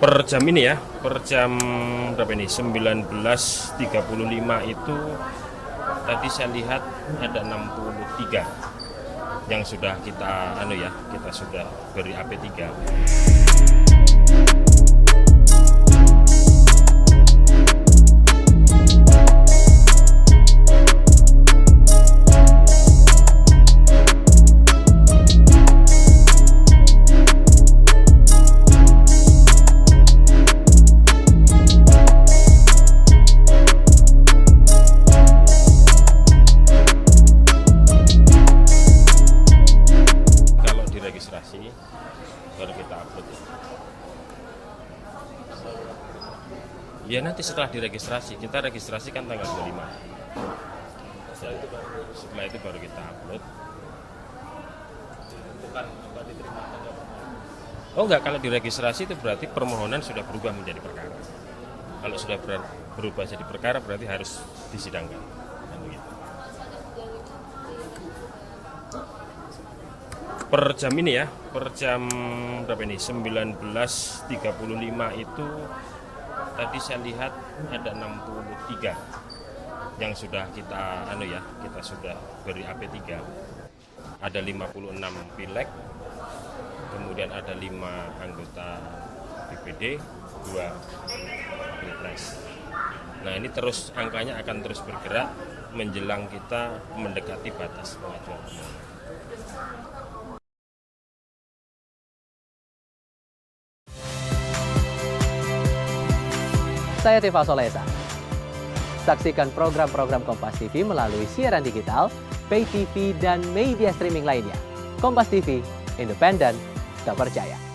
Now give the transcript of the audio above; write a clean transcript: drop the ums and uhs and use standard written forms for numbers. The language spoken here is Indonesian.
Per jam ini ya, per jam berapa ini? 19.35 itu tadi saya lihat ada 63 yang sudah kita kita sudah beri AP3. Registrasi baru kita upload ya. Nanti setelah diregistrasi, kita registrasikan tanggal 25. Setelah itu baru kita upload. Oh enggak, kalau diregistrasi itu berarti permohonan sudah berubah menjadi perkara. Kalau sudah berubah jadi perkara berarti harus disidangkan. Per jam ini ya, per jam berapa ini? 19.35 itu tadi saya lihat ada 63 yang sudah kita kita sudah beri AP3. Ada 56 pileg, kemudian ada 5 anggota DPD, 2 pilpres. Nah, ini terus angkanya akan terus bergerak menjelang kita mendekati batas pengajuan. Saya Tifa Solesa. Saksikan program-program Kompas TV melalui siaran digital, pay TV, dan media streaming lainnya. Kompas TV, independen, terpercaya.